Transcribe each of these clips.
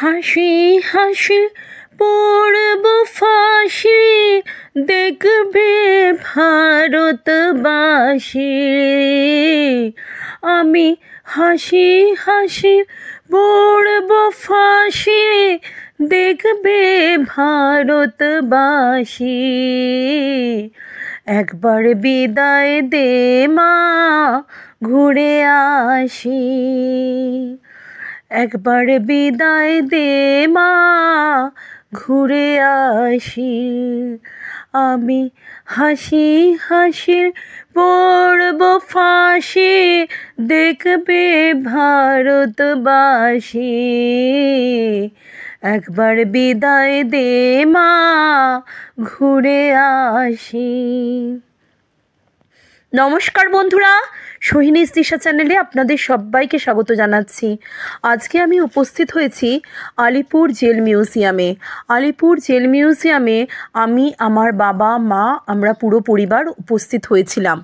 হাসি হাসি পড়ব ফাঁসি, দেখবে ভারতবাসী। আমি হাসি হাসি পড়ব ফাঁসি, দেখবে ভারতবাসী। একবার বিদায় দে মা, ঘুরে আসি। একবার বিদায় দে মা, ঘুরে আসি। আমি হাসি হাসি পড়ব ফাঁসি, দেখবে ভারতবাসী। একবার বিদায় দে মা, ঘুরে আসি। নমস্কার বন্ধুরা, সোহিনী তৃষা চ্যানেলে আপনাদের সবাইকে স্বাগত জানাচ্ছি। আজকে আমি উপস্থিত হয়েছি আলিপুর জেল মিউজিয়ামে। আলিপুর জেল মিউজিয়ামে আমি, আমার বাবা, মা, আমরা পুরো পরিবার উপস্থিত হয়েছিলাম।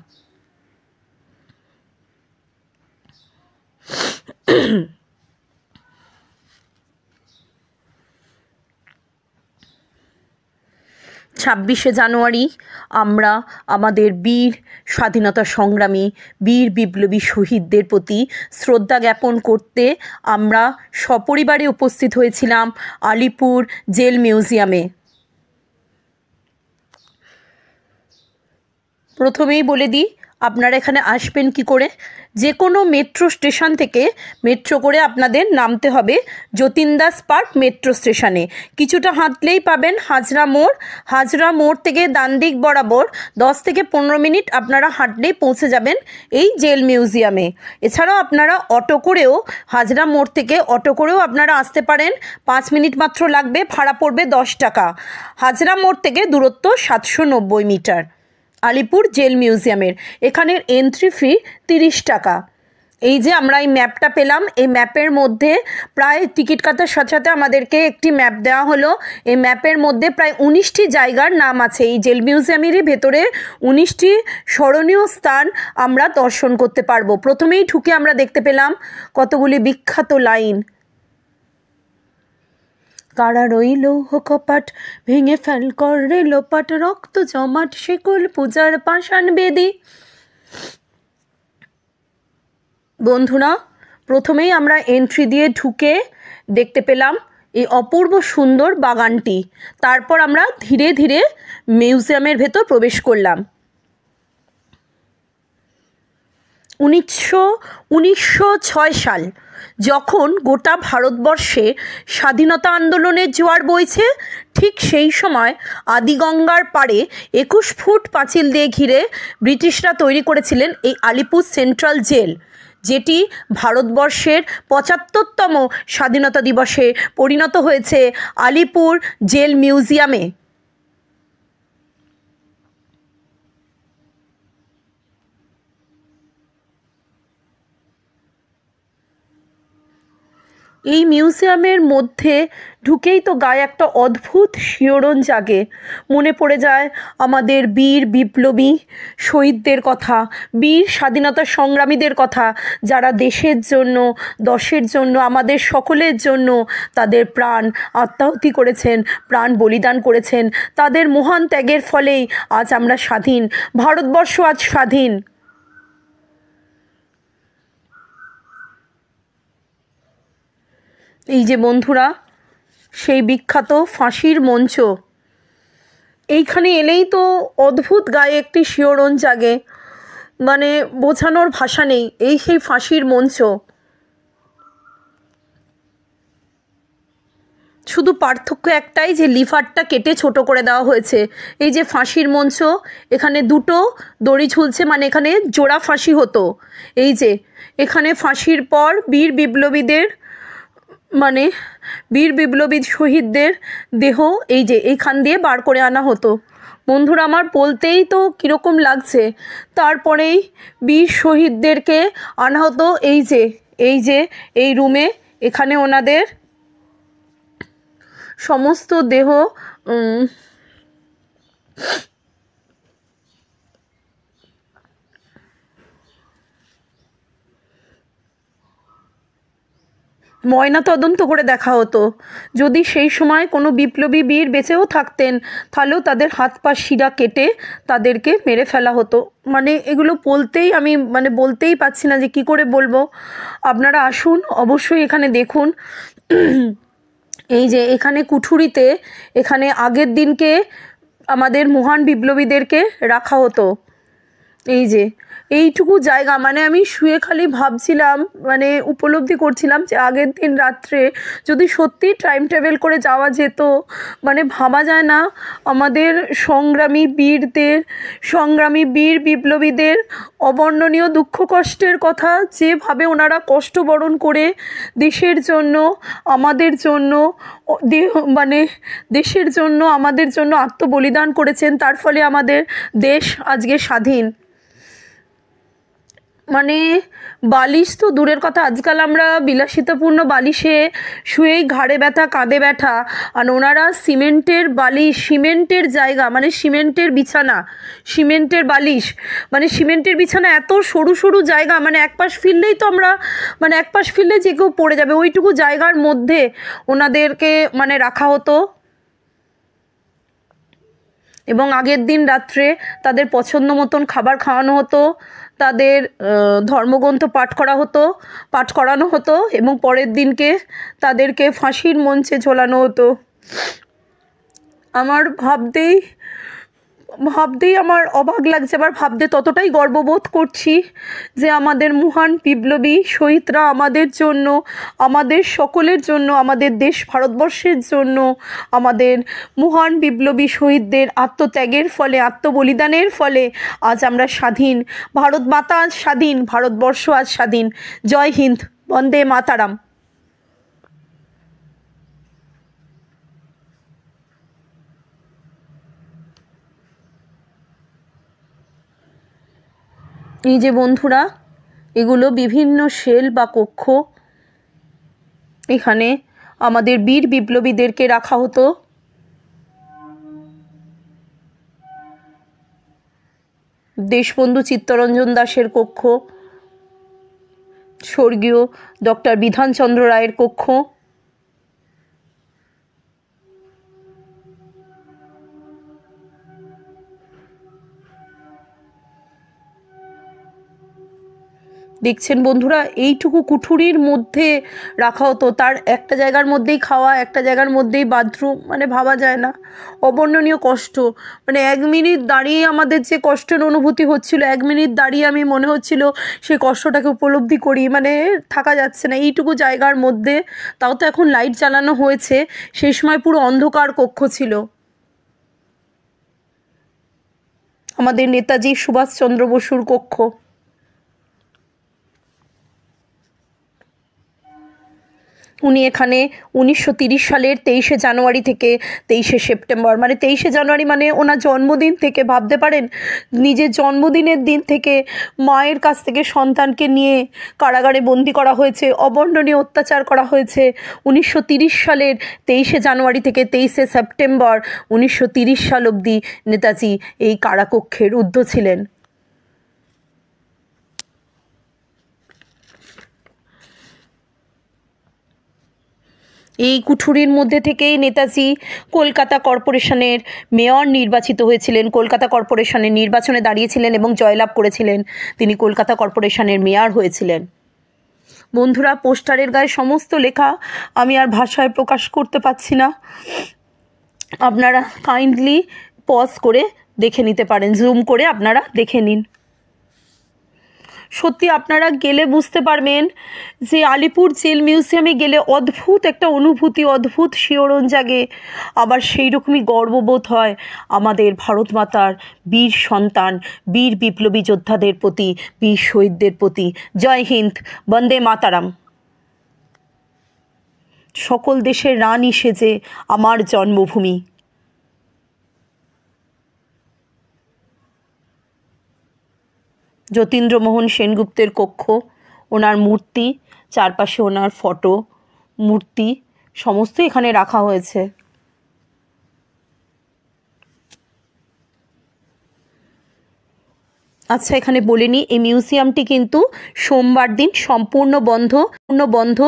26শে জানুয়ারি আমরা আমাদের বীর স্বাধীনতা সংগ্রামী, বীর বিপ্লবী শহীদদের প্রতি শ্রদ্ধা জ্ঞাপন করতে আমরা সপরিবারে উপস্থিত হয়েছিলাম আলিপুর জেল মিউজিয়ামে। প্রথমেই বলে দিই, আপনারা এখানে আসবেন কি করে। যে কোনো মেট্রো স্টেশন থেকে মেট্রো করে আপনাদের নামতে হবে যতীন দাস পার্ক মেট্রো স্টেশনে। কিছুটা হাঁটলেই পাবেন হাজরা মোড়। হাজরা মোড় থেকে ডান দিক বরাবর 10 থেকে 15 মিনিট আপনারা হাঁটলেই পৌঁছে যাবেন এই জেল মিউজিয়ামে। এছাড়াও আপনারা অটো করেও, হাজরা মোড় থেকে অটো করেও আপনারা আসতে পারেন। 5 মিনিট মাত্র লাগবে, ভাড়া পড়বে 10 টাকা। হাজরা মোড় থেকে দূরত্ব 790 মিটার। আলিপুর জেল মিউজিয়ামের এখানের এন্ট্রি ফি 30 টাকা। এই যে আমরা এই ম্যাপটা পেলাম, এই ম্যাপের মধ্যে প্রায় টিকিট কাটার সাথে সাথে আমাদেরকে একটি ম্যাপ দেওয়া হলো। এই ম্যাপের মধ্যে প্রায় 19টি জায়গার নাম আছে। এই জেল মিউজিয়ামেরই ভেতরে 19টি স্মরণীয় স্থান আমরা দর্শন করতে পারবো। প্রথমেই ঢুকে আমরা দেখতে পেলাম কতগুলি বিখ্যাত লাইন। কারা রইল কপাট, ভেঙে ফেল কর রে লোপাট, রক্ত জমাট শেকল পূজার পাষাণ বেদি। বন্ধুরা, প্রথমেই আমরা এন্ট্রি দিয়ে ঢুকে দেখতে পেলাম এই অপূর্ব সুন্দর বাগানটি। তারপর আমরা ধীরে ধীরে মিউজিয়ামের ভেতর প্রবেশ করলাম। 1906 সাল যখন গোটা ভারতবর্ষে স্বাধীনতা আন্দোলনের জোয়ার বইছে, ঠিক সেই সময় আদিগঙ্গার পাড়ে 21 ফুট পাঁচিল দিয়ে ঘিরে ব্রিটিশরা তৈরি করেছিলেন এই আলিপুর সেন্ট্রাল জেল, যেটি ভারতবর্ষের 75তম স্বাধীনতা দিবসে পরিণত হয়েছে আলিপুর জেল মিউজিয়ামে। এই মিউজিয়ামের মধ্যে ঢুকেই তো গায়ে একটা অদ্ভুত শিহরণ জাগে। মনে পড়ে যায় আমাদের বীর বিপ্লবী শহীদদের কথা, বীর স্বাধীনতা সংগ্রামীদের কথা, যারা দেশের জন্য, দশের জন্য, আমাদের সকলের জন্য তাদের প্রাণ আত্মাহুতি করেছেন, প্রাণ বলিদান করেছেন। তাদের মহান ত্যাগের ফলেই আজ আমরা স্বাধীন, ভারতবর্ষ আজ স্বাধীন। এই যে বন্ধুরা, সেই বিখ্যাত ফাঁসির মঞ্চ। এইখানে এলেই তো অদ্ভুত গায়ে একটি শিহরণ জাগে, মানে বোঝানোর ভাষা নেই। এই সেই ফাঁসির মঞ্চ। শুধু পার্থক্য একটাই, যে লিভারটা কেটে ছোট করে দেওয়া হয়েছে। এই যে ফাঁসির মঞ্চ, এখানে দুটো দড়ি ঝুলছে, মানে এখানে জোড়া ফাঁসি হতো। এই যে এখানে ফাঁসির পর বীর বিপ্লবীদের, মানে বীর বিপ্লবী শহীদদের দেহ এই যে এইখান দিয়ে বার করে আনা হতো। বন্ধুরা আমার, বলতেই তো কীরকম লাগছে। তারপরেই বীর শহীদদেরকে আনা হতো এই যে এই রুমে। এখানে ওনাদের সমস্ত দেহ ময়না তদন্ত করে দেখা হতো। যদি সেই সময় কোনো বিপ্লবী বীর বেঁচেও থাকতেন তাহলেও তাদের হাত পা শিরা কেটে তাদেরকে মেরে ফেলা হতো। মানে এগুলো বলতেই আমি বলতেই পারছি না যে কি করে বলবো। আপনারা আসুন, অবশ্যই এখানে দেখুন। এই যে এখানে কুঠুরিতে এখানে আগের দিনকে আমাদের মহান বিপ্লবীদেরকে রাখা হতো। এই যে এইটুকু জায়গা, আমি শুয়ে খালি ভাবছিলাম, উপলব্ধি করছিলাম যে আগের দিন রাত্রে যদি সত্যি টাইম ট্রাভেল করে যাওয়া যেত, ভাবা যায় না আমাদের সংগ্রামী বীর বিপ্লবীদের অবর্ণনীয় দুঃখ কষ্টের কথা, যেভাবে ওনারা কষ্ট বরণ করে দেশের জন্য আমাদের জন্য দেশের জন্য আমাদের জন্য আত্মবলিদান করেছেন। তার ফলে আমাদের দেশ আজকে স্বাধীন। বালিশ তো দূরের কথা, আজকাল আমরা বিলাসিতাপূর্ণ বালিশে শুয়েই ঘাড়ে ব্যথা কাঁধে ব্যথা, আর ওনারা সিমেন্টের বালিশ, সিমেন্টের জায়গা, সিমেন্টের বিছানা, সিমেন্টের বালিশ, সিমেন্টের বিছানা, এত সরু সরু জায়গা, এক পাশ ফিরলেই তো আমরা এক পাশ ফিরলে যে কেউ পড়ে যাবে, ওইটুকু জায়গার মধ্যে ওনাদেরকে রাখা হতো। এবং আগের দিন রাত্রে তাদের পছন্দ মতন খাবার খাওয়ানো হতো, তাদের ধর্মগ্রন্থ পাঠ করানো হতো এবং পরের দিনকে তাদেরকে ফাঁসির মঞ্চে ঝোলানো হতো। আমার ভাবতেই আমার অবাক লাগছে, আবার ভাবতে ততটাই গর্ববোধ করছি যে আমাদের মহান বিপ্লবী শহীদরা আমাদের জন্য, আমাদের সকলের জন্য, আমাদের দেশ ভারতবর্ষের জন্য, আমাদের মহান বিপ্লবী শহীদদের আত্মত্যাগের ফলে, আত্মবলিদানের ফলে আজ আমরা স্বাধীন। ভারত মাতা আজ স্বাধীন, ভারতবর্ষ আজ স্বাধীন। জয় হিন্দ, বন্দে মাতারাম। এই যে বন্ধুরা, এগুলো বিভিন্ন সেল বা কক্ষ। এখানে আমাদের বীর বিপ্লবীদেরকে রাখা হতো। দেশবন্ধু চিত্তরঞ্জন দাসের কক্ষ, স্বর্গীয় ডক্টর বিধানচন্দ্র রায়ের কক্ষ, দেখছেন বন্ধুরা, এইটুকু কুঠুরির মধ্যে রাখা হতো। তার একটা জায়গার মধ্যেই খাওয়া, একটা জায়গার মধ্যেই বাথরুম, ভাবা যায় না। অবর্ণনীয় কষ্ট, 1 মিনিট দাঁড়িয়ে আমাদের যে কষ্টের অনুভূতি হচ্ছিল, 1 মিনিট দাঁড়িয়ে আমি মনে হচ্ছিল সেই কষ্টটাকে উপলব্ধি করি, থাকা যাচ্ছে না এইটুকু জায়গার মধ্যে। তাও তো এখন লাইট জ্বালানো হয়েছে, সেই সময় পুরো অন্ধকার কক্ষ ছিল। আমাদের নেতাজি সুভাষচন্দ্র বসুর কক্ষ। উনি এখানে 1930 সালের 23শে জানুয়ারি থেকে 23শে সেপ্টেম্বর, 23শে জানুয়ারি ওনার জন্মদিন থেকে, ভাবতে পারেন, নিজের জন্মদিনের দিন থেকে মায়ের কাছ থেকে সন্তানকে নিয়ে কারাগারে বন্দি করা হয়েছে, অবর্ণনীয় অত্যাচার করা হয়েছে। 1930 সালের 23শে জানুয়ারি থেকে 23শে সেপ্টেম্বর 1930 সাল অবধি নেতাজি এই কারাকক্ষের ঊর্ধ্ব ছিলেন। এই কুঠুরির মধ্যে থেকেই নেতাজি কলকাতা কর্পোরেশনের মেয়র নির্বাচিত হয়েছিলেন। কলকাতা কর্পোরেশনের নির্বাচনে দাঁড়িয়েছিলেন এবং জয়লাভ করেছিলেন। তিনি কলকাতা কর্পোরেশনের মেয়র হয়েছিলেন। বন্ধুরা, পোস্টারের গায়ে সমস্ত লেখা আমি আর ভাষায় প্রকাশ করতে পারছি না, আপনারা কাইন্ডলি পজ করে দেখে নিতে পারেন, জুম করে আপনারা দেখে নিন। সত্যি আপনারা গেলে বুঝতে পারবেন যে আলিপুর জেল মিউজিয়ামে গেলে অদ্ভুত একটা অনুভূতি, অদ্ভুত শিহরণ জাগে। আবার সেই রকমই গর্ববোধ হয় আমাদের ভারত মাতার বীর সন্তান, বীর বিপ্লবী যোদ্ধাদের প্রতি, বীর শহীদদের প্রতি। জয় হিন্দ, বন্দে মাতারাম। সকল দেশের রানী সেজে আমার জন্মভূমি। যতীন্দ্রমোহন সেনগুপ্তের কক্ষ, ওনার মূর্তি, চারপাশে ওনার ফটো, মূর্তি সমস্ত এখানে রাখা হয়েছে। আচ্ছা, এখানে বলে নিই, এই মিউজিয়ামটি কিন্তু সোমবার দিন সম্পূর্ণ বন্ধ।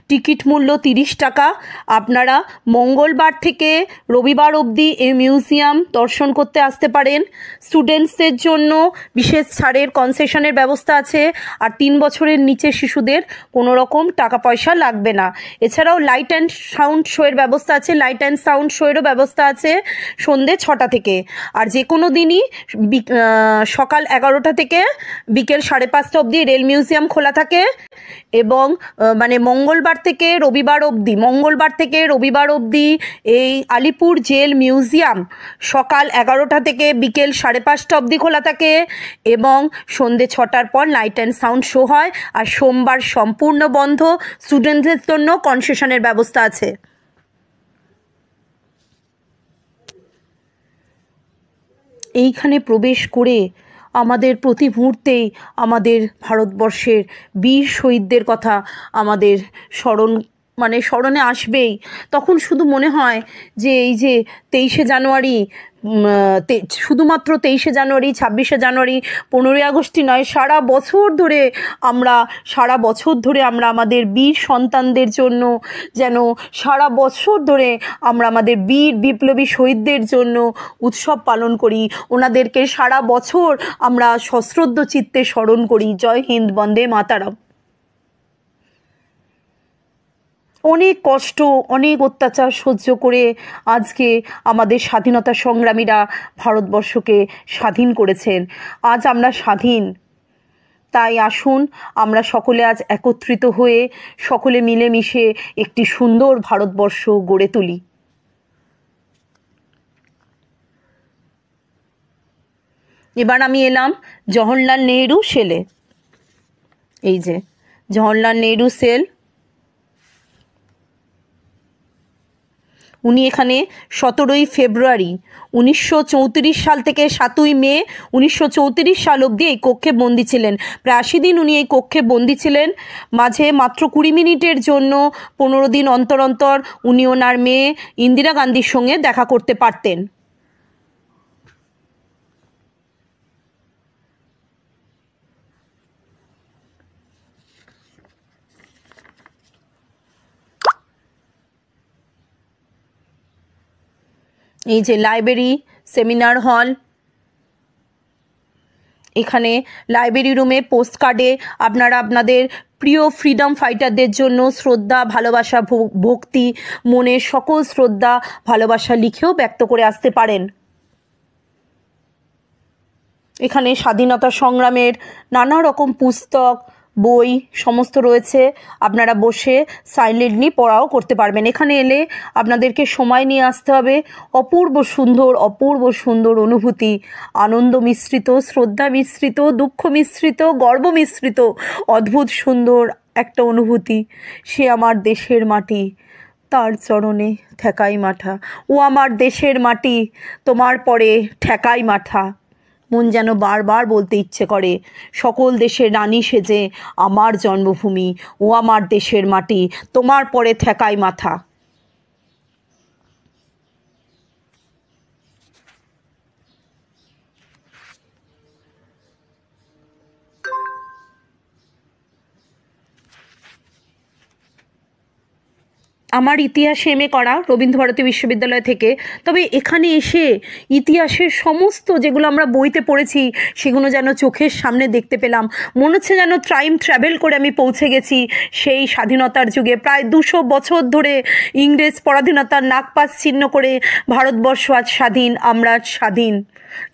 টিকিট মূল্য 30 টাকা। আপনারা মঙ্গলবার থেকে রবিবার অবধি এই মিউজিয়াম দর্শন করতে আসতে পারেন। স্টুডেন্টসদের জন্য বিশেষ ছাড়ের কনসেশনের ব্যবস্থা আছে, আর 3 বছরের নিচে শিশুদের কোনো রকম টাকা পয়সা লাগবে না। এছাড়াও লাইট অ্যান্ড সাউন্ড শোয়ের ব্যবস্থা আছে, লাইট অ্যান্ড সাউন্ড শোয়েরও ব্যবস্থা আছে সন্ধ্যে 6টা থেকে। আর যে কোনো দিনই সকাল 11টা থেকে বিকেল 5:30 অবধি রেল মিউজিয়াম খোলা থাকে। এবং মানে মঙ্গলবার থেকে রবিবার অবধি এই আলিপুর জেল মিউজিয়াম সকাল 11টা থেকে বিকেল 5:30 অবধি খোলা থাকে, এবং সন্ধ্যে 6টার পর লাইট অ্যান্ড সাউন্ড শো হয়। আর সোমবার সম্পূর্ণ বন্ধ। স্টুডেন্টদের জন্য কনসেশনের ব্যবস্থা আছে। এইখানে প্রবেশ করে আমাদের প্রতি মুহূর্তেই আমাদের ভারতবর্ষের বীর শহীদদের কথা আমাদের স্মরণে আসবেই। তখন শুধু মনে হয় যে এই যে 23শে জানুয়ারি, শুধুমাত্র 23শে জানুয়ারি, 26শে জানুয়ারি, 15ই আগস্টই নয়, সারা বছর ধরে আমরা আমাদের বীর সন্তানদের জন্য যেন সারা বছর ধরে আমরা আমাদের বীর বিপ্লবী শহীদদের জন্য উৎসব পালন করি। ওনাদেরকে সারা বছর আমরা সশ্রদ্ধ চিত্তে স্মরণ করি। জয় হিন্দ, বন্দে মাতারাম। অনেক কষ্ট, অনেক অত্যাচার সহ্য করে আজকে আমাদের স্বাধীনতা সংগ্রামীরা ভারতবর্ষকে স্বাধীন করেছেন। আজ আমরা স্বাধীন। তাই আসুন আমরা সকলে আজ একত্রিত হয়ে সকলে মিলেমিশে একটি সুন্দর ভারতবর্ষ গড়ে তুলি। এবার আমি এলাম জওহরলাল নেহেরু সেলে। এই যে জওহরলাল নেহেরু সেল, উনি এখানে 17ই ফেব্রুয়ারি 1934 সাল থেকে 7ই মে 1934 সাল অবধি এই কক্ষে বন্দী ছিলেন। প্রায় 80 দিন উনি এই কক্ষে বন্দী ছিলেন। মাঝে মাত্র 20 মিনিটের জন্য 15 দিন অন্তর অন্তর উনি ওনার মেয়ে ইন্দিরা গান্ধীর সঙ্গে দেখা করতে পারতেন। এই যে লাইব্রেরি, সেমিনার হল, এখানে লাইব্রেরি রুমে পোস্ট কার্ডে আপনারা আপনাদের প্রিয় ফ্রিডম ফাইটারদের জন্য শ্রদ্ধা, ভালোবাসা, ভক্তি, মনের সকল শ্রদ্ধা ভালোবাসা লিখেও ব্যক্ত করে আসতে পারেন। এখানে স্বাধীনতা সংগ্রামের নানা রকম পুস্তক, বই সমস্ত রয়েছে। আপনারা বসে সাইলেন্টলি পড়াও করতে পারবেন। এখানে এলে আপনাদেরকে সময় নিয়ে আসতে হবে। অপূর্ব সুন্দর অনুভূতি, আনন্দ মিশ্রিত, শ্রদ্ধা মিশ্রিত, দুঃখ মিশ্রিত, গর্ব মিশ্রিত, অদ্ভুত সুন্দর একটা অনুভূতি। সে আমার দেশের মাটি, তার চরণে ঠেকাই মাথা। ও আমার দেশের মাটি, তোমার পরে ঠেকাই মাথা। মন যেন বারবার বলতে ইচ্ছে করে, সকল দেশের রানী সেজে আমার জন্মভূমি, ও আমার দেশের মাটি, তোমার পরে ঠেকাই মাথা। আমার ইতিহাস এমএ করা রবীন্দ্রভারতী বিশ্ববিদ্যালয় থেকে। তবে এখানে এসে ইতিহাসের সমস্ত যেগুলো আমরা বইতে পড়েছি সেগুলো যেন চোখের সামনে দেখতে পেলাম। মনে হচ্ছে যেন টাইম ট্রাভেল করে আমি পৌঁছে গেছি সেই স্বাধীনতার যুগে। প্রায় 200 বছর ধরে ইংরেজ পরাধীনতার নাগপাশ ছিন্ন করে ভারতবর্ষ আজ স্বাধীন, আমরা স্বাধীন।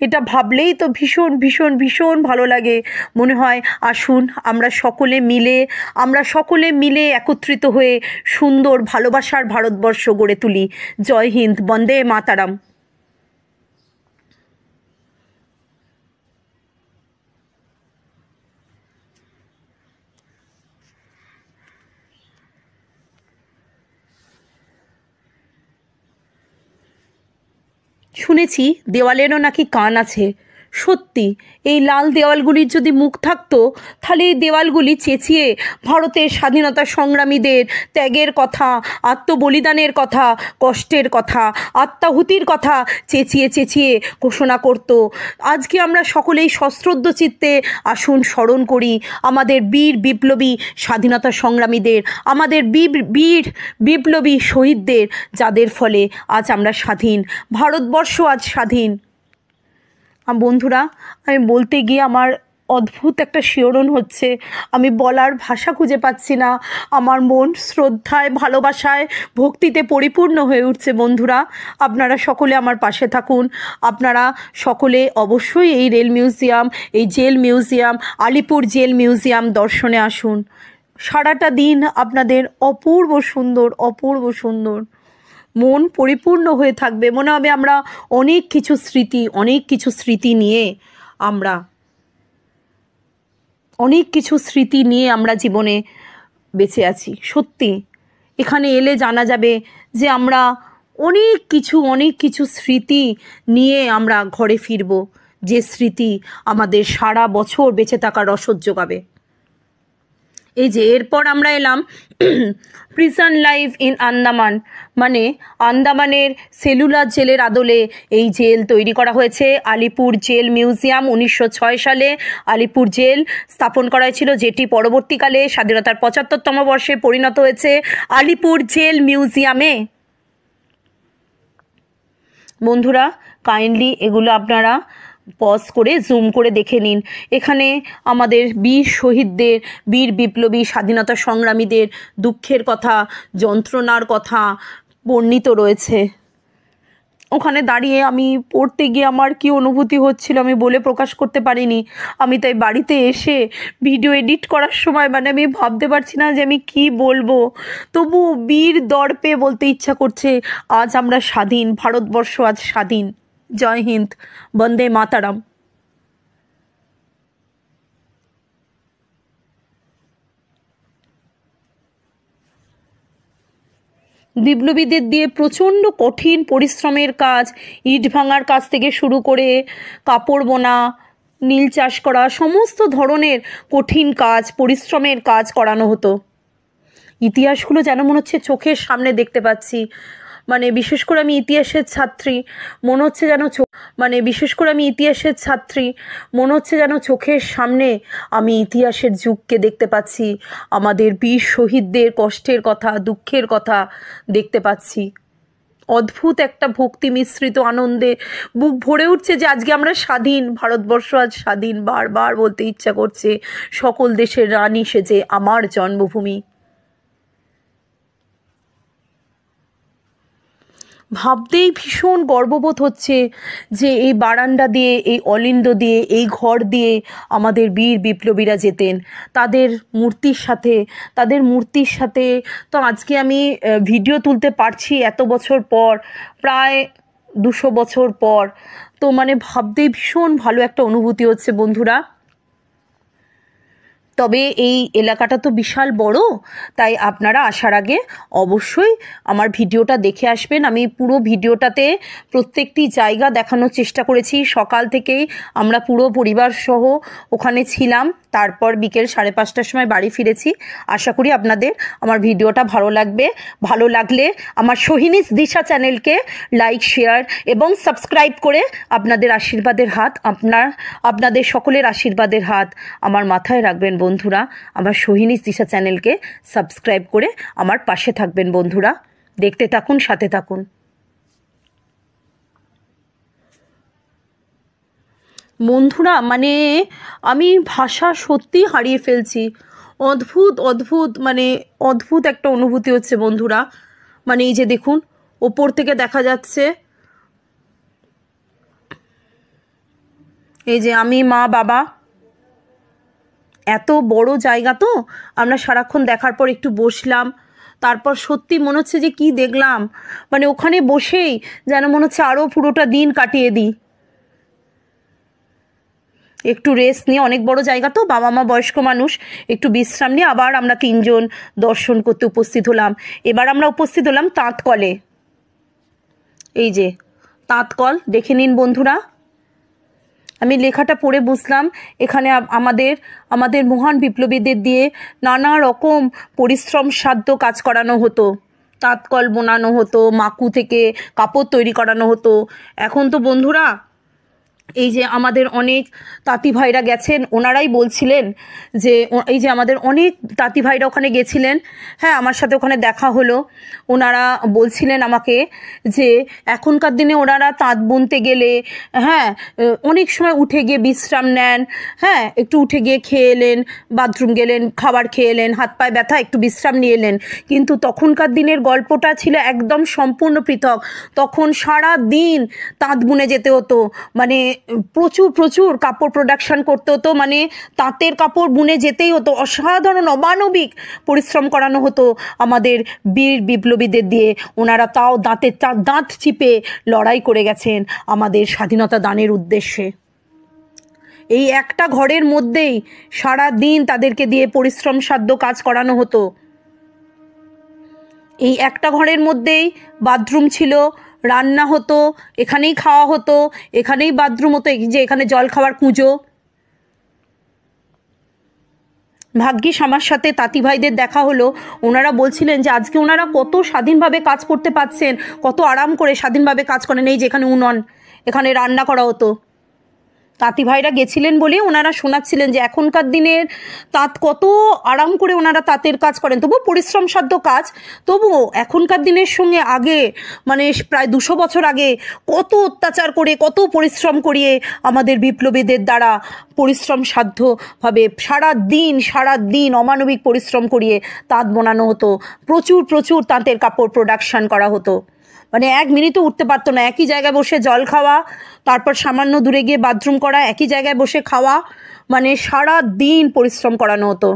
এটা ভাবলেই তো ভীষণ ভীষণ ভীষণ ভালো লাগে। মনে হয় আসুন আমরা সকলে মিলে একত্রিত হয়ে সুন্দর ভালোবাসার ভারতবর্ষ গড়ে তুলি। জয় হিন্দ, বন্দে মাতারাম। শুনেছি দেওয়ালেরও নাকি কান আছে, সত্যি এই লাল দেওয়ালগুলির যদি মুখ থাকতো তাহলে এই দেওয়ালগুলি চেঁচিয়ে ভারতের স্বাধীনতা সংগ্রামীদের ত্যাগের কথা, আত্মবলিদানের কথা, কষ্টের কথা, আত্মাহুতির কথা চেঁচিয়ে চেঁচিয়ে ঘোষণা করত। আজকে আমরা সকলেই সশ্রদ্ধ চিত্তে আসুন স্মরণ করি আমাদের বীর বিপ্লবী স্বাধীনতা সংগ্রামীদের, আমাদের বীর বিপ্লবী শহীদদের, যাদের ফলে আজ আমরা স্বাধীন, ভারতবর্ষ আজ স্বাধীন। বন্ধুরা, আমি বলতে গিয়ে আমার অদ্ভুত একটা শিহরণ হচ্ছে, আমি বলার ভাষা খুঁজে পাচ্ছি না। আমার মন শ্রদ্ধায়, ভালোবাসায়, ভক্তিতে পরিপূর্ণ হয়ে উঠছে। বন্ধুরা, আপনারা সকলে আমার পাশে থাকুন। আপনারা সকলে অবশ্যই এই রেল মিউজিয়াম, এই jail museum, Alipore jail museum দর্শনে আসুন। সারাটা দিন আপনাদের অপূর্ব সুন্দর, অপূর্ব সুন্দর, মন পরিপূর্ণ হয়ে থাকবে। মনে হবে আমরা অনেক কিছু স্মৃতি নিয়ে আমরা জীবনে বেঁচে আছি। সত্যি এখানে এলে জানা যাবে যে আমরা অনেক কিছু স্মৃতি নিয়ে আমরা ঘরে ফিরব, যে স্মৃতি আমাদের সারা বছর বেঁচে থাকার রসদ যোগাবে। এই যে এরপর আমরা এলাম প্রিজন লাইফ ইন আন্দামান, মানে আন্দামানের সেলুলার জেলের আদলে এই জেল তৈরি করা হয়েছে। আলিপুর জেল মিউজিয়াম 1906 সালে আলিপুর জেল স্থাপন করা হয়েছিল, যেটি পরবর্তীকালে স্বাধীনতার 75তম বর্ষে পরিণত হয়েছে আলিপুর জেল মিউজিয়ামে। বন্ধুরা, কাইন্ডলি এগুলো আপনারা পজ করে জুম করে দেখে নিন। এখানে আমাদের বীর শহীদদের, বীর বিপ্লবী স্বাধীনতা সংগ্রামীদের দুঃখের কথা, যন্ত্রণার কথা বর্ণিত রয়েছে। ওখানে দাঁড়িয়ে আমি পড়তে গিয়ে আমার কী অনুভূতি হচ্ছিল আমি বলে প্রকাশ করতে পারিনি। আমি তাই বাড়িতে এসে ভিডিও এডিট করার সময় আমি ভাবতে পারছি না যে আমি কি বলবো, তবু বীর দর্পে বলতে ইচ্ছা করছে, আজ আমরা স্বাধীন, ভারতবর্ষ আজ স্বাধীন। জয় হিন্দ, বন্দে মাতারাম। বিপ্লবীদের দিয়ে প্রচণ্ড কঠিন পরিশ্রমের কাজ, ইট ভাঙার কাজ থেকে শুরু করে কাপড় বোনা, নীল চাষ করা, সমস্ত ধরনের কঠিন কাজ, পরিশ্রমের কাজ করানো হতো। ইতিহাসগুলো যেন মনে হচ্ছে চোখের সামনে দেখতে পাচ্ছি। বিশেষ করে আমি ইতিহাসের ছাত্রী, মনে হচ্ছে যেন চোখের সামনে আমি ইতিহাসের যুগকে দেখতে পাচ্ছি, আমাদের বীর শহীদদের কষ্টের কথা, দুঃখের কথা দেখতে পাচ্ছি। অদ্ভুত একটা ভক্তি মিশ্রিত আনন্দে বুক ভরে উঠছে যে আজকে আমরা স্বাধীন, ভারতবর্ষ আজ স্বাধীন। বারবার বলতে ইচ্ছা করছে, সকল দেশের রানী সেজে আমার জন্মভূমি। ভাবতেই ভীষণ গর্ববোধ হচ্ছে যে এই বারান্দা দিয়ে, এই অলিন্দ দিয়ে, এই ঘর দিয়ে আমাদের বীর বিপ্লবীরা যেতেন। তাদের মূর্তির সাথে তো আজকে আমি ভিডিও তুলতে পারছি এত বছর পর, প্রায় 200 বছর পর। তো ভাবতেই ভীষণ ভালো একটা অনুভূতি হচ্ছে বন্ধুরা। তবে এই এলাকাটা তো বিশাল বড়, তাই আপনারা আসার আগে অবশ্যই আমার ভিডিওটা দেখে আসবেন। আমি পুরো ভিডিওটাতে প্রত্যেকটি জায়গা দেখানোর চেষ্টা করেছি। সকাল থেকেই আমরা পুরো পরিবার সহ ওখানে ছিলাম, তারপর বিকেল 5:30টার সময় বাড়ি ফিরেছি। আশা করি আপনাদের আমার ভিডিওটা ভালো লাগবে। ভালো লাগলে আমার সোহিনীস দিশা চ্যানেলকে লাইক, শেয়ার এবং সাবস্ক্রাইব করে আপনাদের আশীর্বাদের হাত, আপনাদের সকলের আশীর্বাদের হাত আমার মাথায় রাখবেন বন্ধুরা। আমার সোহিনীস দিশা চ্যানেলকে সাবস্ক্রাইব করে আমার পাশে থাকবেন বন্ধুরা। দেখতে থাকুন, সাথে থাকুন। বন্ধুরা, আমি ভাষা সত্যি হারিয়ে ফেলছি। অদ্ভুত একটা অনুভূতি হচ্ছে বন্ধুরা। এই যে দেখুন, ওপর থেকে দেখা যাচ্ছে এই যে আমি, মা, বাবা, এত বড় জায়গা তো আমরা সারাক্ষণ দেখার পর একটু বসলাম, তারপর সত্যি মনে হচ্ছে যে কি দেখলাম, ওখানে বসেই যেন মনে হচ্ছে আরও পুরোটা দিন কাটিয়ে দিই। একটু রেস্ট নিয়ে, অনেক বড় জায়গা তো, বাবা মা বয়স্ক মানুষ, একটু বিশ্রাম নিয়ে আবার আমরা 3 জন দর্শন করতে উপস্থিত হলাম। এবার আমরা উপস্থিত হলাম তাঁতকলে। এই যে তাঁতকল দেখে নিন বন্ধুরা। আমি লেখাটা পড়ে বুঝলাম এখানে আমাদের মহান বিপ্লবীদের দিয়ে নানা রকম পরিশ্রম সাধ্য কাজ করানো হতো। তাঁতকল বোনানো হতো, মাকু থেকে কাপড় তৈরি করানো হতো। এখন তো বন্ধুরা এই যে আমাদের অনেক তাঁতি ভাইরা গেছেন, ওনারাই বলছিলেন যে এই যে আমাদের অনেক তাঁতি ভাইরা ওখানে গেছিলেন, হ্যাঁ আমার সাথে ওখানে দেখা হলো। ওনারা বলছিলেন আমাকে যে এখনকার দিনে ওনারা তাঁত বুনতে গেলে হ্যাঁ অনেক সময় উঠে গিয়ে বিশ্রাম নেন, হ্যাঁ একটু উঠে গিয়ে খেয়ে এলেন, বাথরুম গেলেন, খাবার খেয়ে এলেন, হাত পায়ে ব্যথা একটু বিশ্রাম নিয়ে এলেন। কিন্তু তখনকার দিনের গল্পটা ছিল একদম সম্পূর্ণ পৃথক। তখন সারা দিন তাঁত বুনে যেতে হতো, মানে প্রচুর কাপড় প্রোডাকশন করতে হতো, মানে তাঁতের কাপড় বুনে যেতেই হতো। অসাধারণ অমানবিক পরিশ্রম করানো হতো আমাদের বীর বিপ্লবীদের দিয়ে। ওনারা তাও দাঁত চিপে লড়াই করে গেছেন আমাদের স্বাধীনতা দানের উদ্দেশ্যে। এই একটা ঘরের মধ্যেই সারা দিন তাদেরকে দিয়ে পরিশ্রম সাধ্য কাজ করানো হতো। এই একটা ঘরের মধ্যেই বাথরুম ছিল, রান্না হতো, এখানেই খাওয়া হতো, এখানেই বাথরুম হতো, যে এখানে জল খাওয়ার কুঁজো। ভাগ্যিস আমার সাথে তাঁতি ভাইদের দেখা হলো। ওনারা বলছিলেন যে আজকে ওনারা কত স্বাধীনভাবে কাজ করতে পারছেন, কত আরাম করে স্বাধীনভাবে কাজ করেন। এই যে এখানে উনুন, এখানে রান্না করা হতো। তাঁতি ভাইরা গেছিলেন বলে ওনারা শোনাচ্ছিলেন যে এখনকার দিনের তাঁত কত আরাম করে ওনারা তাঁতের কাজ করেন, তবুও পরিশ্রম সাধ্য কাজ। তবুও এখনকার দিনের সঙ্গে আগে মানে প্রায় 200 বছর আগে কত অত্যাচার করে কত পরিশ্রম করিয়ে আমাদের বিপ্লবীদের দ্বারা পরিশ্রম সাধ্যভাবে সারা দিন অমানবিক পরিশ্রম করিয়ে তাঁত বোনানো হতো। প্রচুর তাঁতের কাপড় প্রোডাকশন করা হতো। মানে 1 মিনিটও উঠতে পারতো না। একই জায়গায় বসে জল খাওয়া, তারপর সামান্য দূরে গিয়ে বাথরুম করা, একই জায়গায় বসে খাওয়া, মানে সারা দিন পরিশ্রম করানো হতো।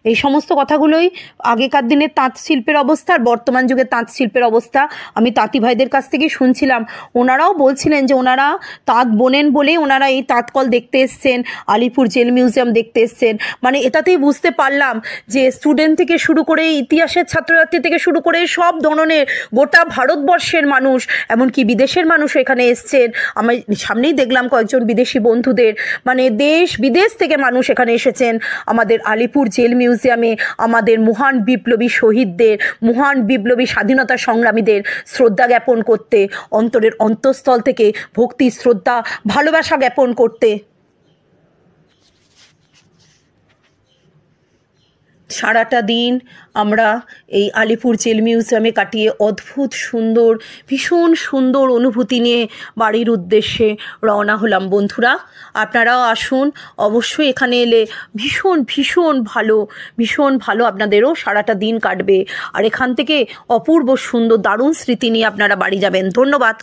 এই সমস্ত কথাগুলোই আগেকার দিনের তাঁত শিল্পের অবস্থা আর বর্তমান যুগের তাঁত শিল্পের অবস্থা আমি তাঁতি ভাইদের কাছ থেকেই শুনছিলাম। ওনারাও বলছিলেন যে ওনারা তাঁত বোনেন বলেই ওনারা এই তাঁতকল দেখতে এসছেন, আলিপুর জেল মিউজিয়াম দেখতে এসছেন। মানে এটাতেই বুঝতে পারলাম যে স্টুডেন্ট থেকে শুরু করে ইতিহাসের ছাত্রছাত্রী থেকে শুরু করে সব ধরনের গোটা ভারতবর্ষের মানুষ, এমনকি বিদেশের মানুষ এখানে এসছেন। আমি সামনেই দেখলাম কয়েকজন বিদেশি বন্ধুদের, মানে দেশ বিদেশ থেকে মানুষ এখানে এসেছেন আমাদের আলিপুর জেল মিউজিয়ামে আমাদের মহান বিপ্লবী শহীদদের, মহান বিপ্লবী স্বাধীনতা সংগ্রামীদের শ্রদ্ধা জ্ঞাপন করতে, অন্তরের অন্তঃস্থল থেকে ভক্তি, শ্রদ্ধা, ভালোবাসা জ্ঞাপন করতে। সারাটা দিন আমরা এই আলিপুর জেল মিউজিয়ামে কাটিয়ে অদ্ভুত সুন্দর, ভীষণ সুন্দর অনুভূতি নিয়ে বাড়ির উদ্দেশ্যে রওনা হলাম। বন্ধুরা আপনারাও আসুন, অবশ্যই এখানে এলে ভীষণ ভালো আপনাদেরও সারাটা দিন কাটবে। আর এখান থেকে অপূর্ব সুন্দর দারুণ স্মৃতি নিয়ে আপনারা বাড়ি যাবেন। ধন্যবাদ।